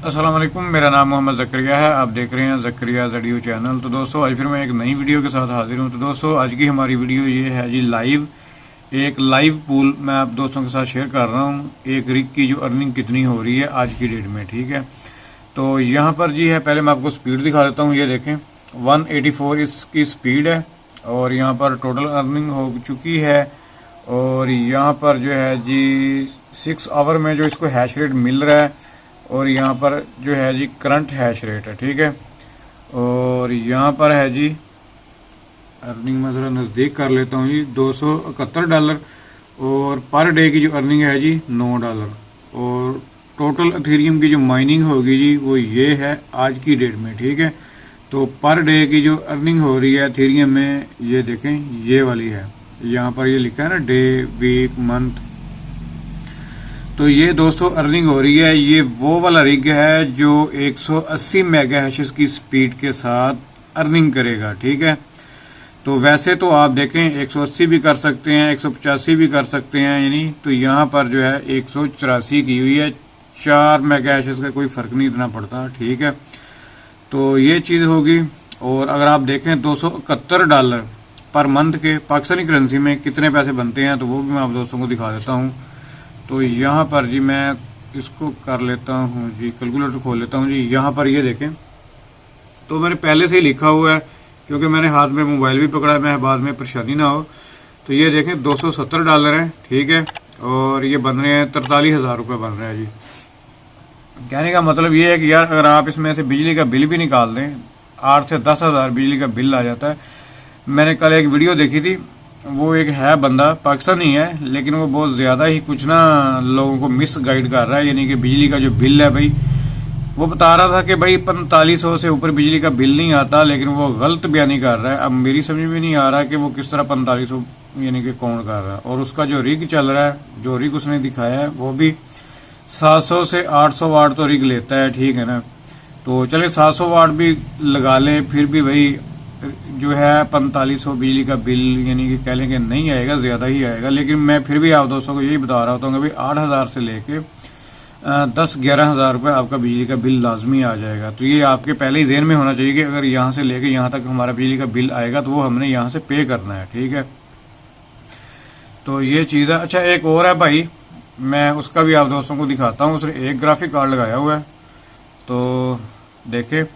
अस्सलाम वालेकुम, मेरा नाम मोहम्मद ज़करिया है। आप देख रहे हैं ज़करिया ज़डियो चैनल। तो दोस्तों, आज फिर मैं एक नई वीडियो के साथ हाजिर हूं। तो दोस्तों, आज की हमारी वीडियो ये है जी एक लाइव पूल मैं आप दोस्तों के साथ शेयर कर रहा हूं। एक रिग की जो अर्निंग कितनी हो रही है आज की डेट में, ठीक है। तो यहाँ पर जी है, पहले मैं आपको स्पीड दिखा देता हूँ। ये देखें 184 इसकी स्पीड है और यहाँ पर टोटल अर्निंग हो चुकी है। और यहाँ पर जो है जी 6 आवर में जो इसको हैश रेट मिल रहा है और यहाँ पर जो है जी करंट हैश रेट है, ठीक है। और यहाँ पर है जी अर्निंग में ज़रा नज़दीक कर लेता हूँ जी, $271 और पर डे की जो अर्निंग है जी $9। और टोटल एथेरियम की जो माइनिंग होगी जी वो ये है आज की डेट में, ठीक है। तो पर डे की जो अर्निंग हो रही है एथेरियम में, ये देखें ये वाली है, यहाँ पर ये लिखा है ना डे, वीक, मंथ। तो ये दोस्तों अर्निंग हो रही है। ये वो वाला रिग है जो 180 मेगा हैशेस की स्पीड के साथ अर्निंग करेगा, ठीक है। तो वैसे तो आप देखें 180 भी कर सकते हैं, 185 भी कर सकते हैं, यानी तो यहाँ पर जो है 184 की हुई है। 4 मेगा हैशेस का कोई फ़र्क नहीं इतना पड़ता, ठीक है। तो ये चीज़ होगी। और अगर आप देखें $271 पर मंथ के पाकिस्तानी करेंसी में कितने पैसे बनते हैं, तो वो भी मैं आप दोस्तों को दिखा देता हूँ। तो यहाँ पर जी मैं इसको कर लेता हूँ जी, कैलकुलेटर खोल लेता हूँ जी। यहाँ पर ये देखें, तो मैंने पहले से ही लिखा हुआ है क्योंकि मैंने हाथ में मोबाइल भी पकड़ा है, मैं बाद में परेशानी ना हो। तो ये देखें $270 है, ठीक है। और ये बन रहे हैं 43,000 रुपये बन रहे हैं जी। कहने का मतलब ये है कि यार अगर आप इसमें से बिजली का बिल भी निकाल दें, 8 से 10,000 बिजली का बिल आ जाता है। मैंने कल एक वीडियो देखी थी, वो एक है बंदा पाकिस्तानी है, लेकिन वो बहुत ज़्यादा ही कुछ ना लोगों को मिस गाइड कर रहा है। यानी कि बिजली का जो बिल है भाई, वो बता रहा था कि भाई 4500 से ऊपर बिजली का बिल नहीं आता, लेकिन वो गलत बयानी कर रहा है। अब मेरी समझ में नहीं आ रहा कि वो किस तरह 4500 यानी कि कौन कर रहा है। और उसका जो रिग चल रहा है, जो रिग उसने दिखाया है, वो भी 700 से 800 वाट तो रिग लेता है, ठीक है ना। तो चले 700 वाट भी लगा लें, फिर भी भाई जो है 4500 बिजली का बिल यानी कि कह लें कि नहीं आएगा, ज़्यादा ही आएगा। लेकिन मैं फिर भी आप दोस्तों को यही बता रहा होता हूँ कि भाई 8,000 से लेके 10-11,000 रुपये आपका बिजली का बिल लाजमी आ जाएगा। तो ये आपके पहले ही ज़हन में होना चाहिए कि अगर यहाँ से लेके यहाँ तक हमारा बिजली का बिल आएगा तो वो हमने यहाँ से पे करना है, ठीक है। तो ये चीज़ है। अच्छा, एक और है भाई, मैं उसका भी आप दोस्तों को दिखाता हूँ। उसने एक ग्राफिक कार्ड लगाया हुआ है, तो देखे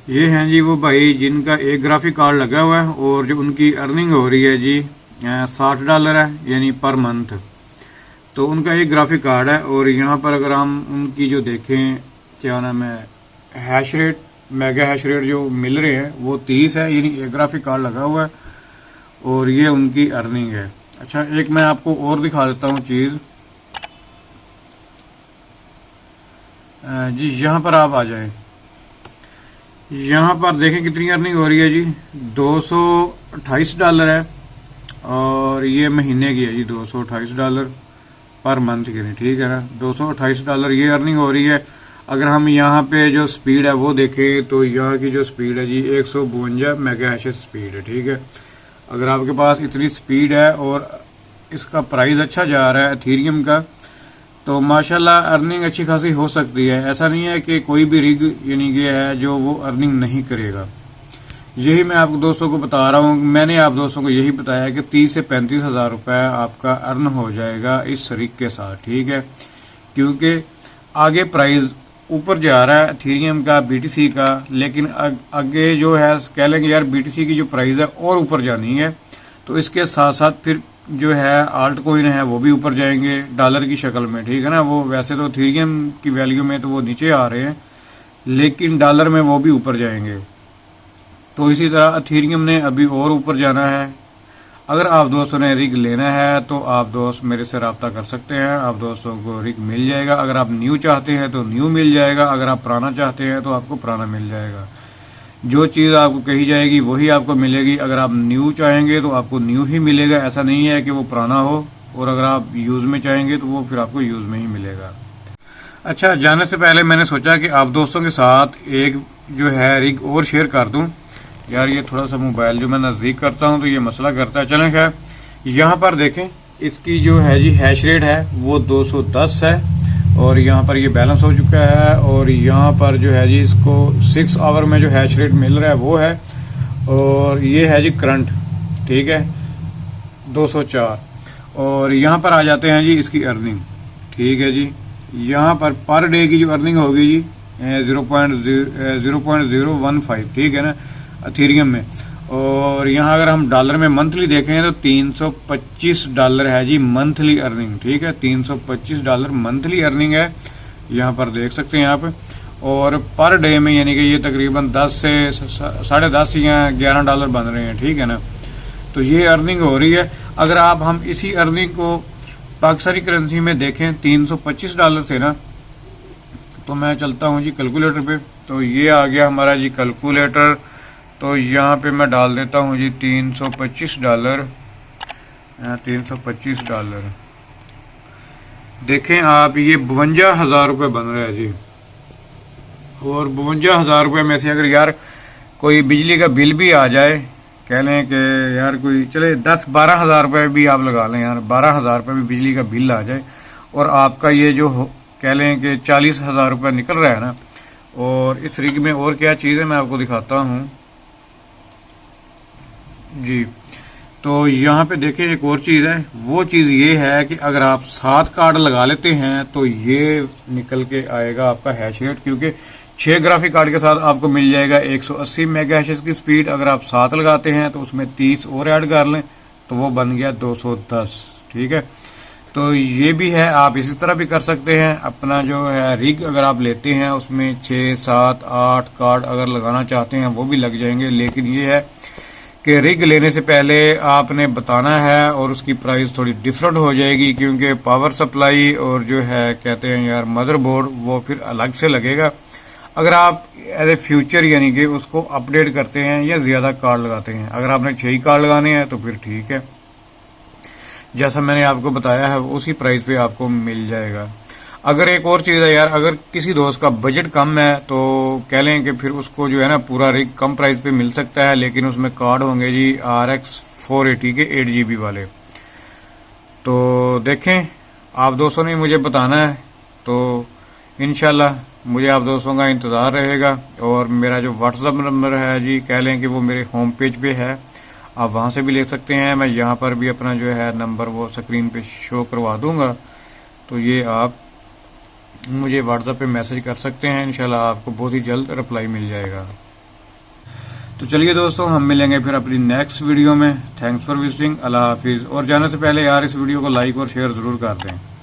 ये हैं जी वो भाई जिनका एक ग्राफिक कार्ड लगा हुआ है और जो उनकी अर्निंग हो रही है जी $60 है, यानी पर मंथ। तो उनका एक ग्राफिक कार्ड है। और यहाँ पर अगर हम उनकी जो देखें, क्या नाम है, hash rate, mega hash rate जो मिल रहे हैं वो 30 है, यानी एक ग्राफिक कार्ड लगा हुआ है और ये उनकी अर्निंग है। अच्छा, एक मैं आपको और दिखा देता हूँ चीज़ जी। यहाँ पर आप आ जाए, यहाँ पर देखें कितनी अर्निंग हो रही है जी। $228 है और ये महीने की है जी, $228 पर मंथ की नहीं, ठीक है ना। $228 ये अर्निंग हो रही है। अगर हम यहाँ पे जो स्पीड है वो देखें, तो यहाँ की जो स्पीड है जी 152 मेगा हैशेस स्पीड है, ठीक है। अगर आपके पास इतनी स्पीड है और इसका प्राइस अच्छा जा रहा है एथेरियम का, तो माशाल्लाह अर्निंग अच्छी खासी हो सकती है। ऐसा नहीं है कि कोई भी रिग यानी कि है जो वो अर्निंग नहीं करेगा। यही मैं आपको दोस्तों को बता रहा हूँ। मैंने आप दोस्तों को यही बताया कि 30 से 35,000 रुपये आपका अर्न हो जाएगा इस रिग के साथ, ठीक है। क्योंकि आगे प्राइस ऊपर जा रहा है एथेरियम का, BTC का, लेकिन आगे जो है कह लेंगे यार BTC की जो प्राइस है और ऊपर जानी है। तो इसके साथ साथ फिर जो है आल्ट कोइन है वो भी ऊपर जाएंगे डॉलर की शक्ल में, ठीक है ना। वो वैसे तो इथेरियम की वैल्यू में तो वो नीचे आ रहे हैं, लेकिन डॉलर में वो भी ऊपर जाएंगे। तो इसी तरह इथेरियम ने अभी और ऊपर जाना है। अगर आप दोस्तों ने रिग लेना है तो आप दोस्त मेरे से रब्ता कर सकते हैं, आप दोस्तों को रिग मिल जाएगा। अगर आप न्यू चाहते हैं तो न्यू मिल जाएगा, अगर आप पुराना चाहते हैं तो आपको पुराना मिल जाएगा। जो चीज़ आपको कही जाएगी वही आपको मिलेगी। अगर आप न्यू चाहेंगे तो आपको न्यू ही मिलेगा, ऐसा नहीं है कि वो पुराना हो। और अगर आप यूज़ में चाहेंगे तो वो फिर आपको यूज़ में ही मिलेगा। अच्छा, जाने से पहले मैंने सोचा कि आप दोस्तों के साथ एक जो है रिग और शेयर कर दूं। यार ये थोड़ा सा मोबाइल जो मैं नज़दीक करता हूं तो ये मसला करता है। चलें खैर, यहाँ पर देखें इसकी जो है जी हैश रेट है वो 210 है और यहाँ पर ये बैलेंस हो चुका है। और यहाँ पर जो है जी इसको 6 आवर में जो हैश रेट मिल रहा है वो है, और ये है जी करंट, ठीक है 204। और यहाँ पर आ जाते हैं जी इसकी अर्निंग, ठीक है जी। यहाँ पर डे की जो अर्निंग होगी जी 0.015, ठीक है ना, इथेरियम में। और यहाँ अगर हम डॉलर में मंथली देखें तो $325 है जी मंथली अर्निंग, ठीक है $325 मंथली अर्निंग है, यहाँ पर देख सकते हैं आप। और पर डे में यानी कि ये तकरीबन 10 से 10.5 या $11 बन रहे हैं, ठीक है ना। तो ये अर्निंग हो रही है। अगर हम इसी अर्निंग को पाकिस्तानी करेंसी में देखें, $325 थे ना, तो मैं चलता हूँ जी कैलकुलेटर पे। तो ये आ गया हमारा जी कैलकुलेटर। तो यहाँ पे मैं डाल देता हूँ जी $325, $325। देखें आप, ये 52,000 रुपये बन रहा है जी। और 52,000 रुपये में से अगर यार कोई बिजली का बिल भी आ जाए, कह लें कि यार कोई चले 10-12 हज़ार रुपये भी आप लगा लें, यार 12,000 रुपये भी बिजली का बिल आ जाए और आपका ये जो कह लें कि 40,000 रुपये निकल रहा है ना। और इस रिग में और क्या चीज़ है मैं आपको दिखाता हूँ जी। तो यहाँ पे देखिए एक और चीज़ है, वो चीज़ ये है कि अगर आप 7 कार्ड लगा लेते हैं तो ये निकल के आएगा आपका हैश रेट, क्योंकि 6 ग्राफिक कार्ड के साथ आपको मिल जाएगा 180 मेगा हैशेस की स्पीड। अगर आप 7 लगाते हैं तो उसमें 30 और ऐड कर लें तो वो बन गया 210, ठीक है। तो ये भी है, आप इसी तरह भी कर सकते हैं। अपना जो है रिग अगर आप लेते हैं उसमें 6, 7, 8 कार्ड अगर लगाना चाहते हैं वो भी लग जाएंगे। लेकिन ये है कि रिग लेने से पहले आपने बताना है और उसकी प्राइस थोड़ी डिफरेंट हो जाएगी, क्योंकि पावर सप्लाई और जो है कहते हैं यार मदरबोर्ड वो फिर अलग से लगेगा। अगर आप एज ए फ्यूचर यानी कि उसको अपडेट करते हैं या ज़्यादा कार्ड लगाते हैं, अगर आपने 6 कार्ड लगाने हैं तो फिर ठीक है, जैसा मैंने आपको बताया है उसी प्राइस पे आपको मिल जाएगा। अगर एक और चीज़ है यार, अगर किसी दोस्त का बजट कम है तो कह लें कि फिर उसको जो है ना पूरा रिग कम प्राइस पे मिल सकता है, लेकिन उसमें कार्ड होंगे जी RX 480 के 8 GB वाले। तो देखें आप दोस्तों ने मुझे बताना है, तो इंशाल्लाह मुझे आप दोस्तों का इंतज़ार रहेगा। और मेरा जो व्हाट्सअप नंबर है जी, कह लें कि वो मेरे होम पेज पे है, आप वहाँ से भी ले सकते हैं। मैं यहाँ पर भी अपना जो है नंबर वो स्क्रीन पे शो करवा दूँगा, तो ये आप मुझे व्हाट्सएप पे मैसेज कर सकते हैं। इंशाल्लाह आपको बहुत ही जल्द रिप्लाई मिल जाएगा। तो चलिए दोस्तों, हम मिलेंगे फिर अपनी नेक्स्ट वीडियो में। थैंक्स फॉर विजिटिंग, अल्लाह हाफिज़। और जाने से पहले यार इस वीडियो को लाइक और शेयर ज़रूर कर दें।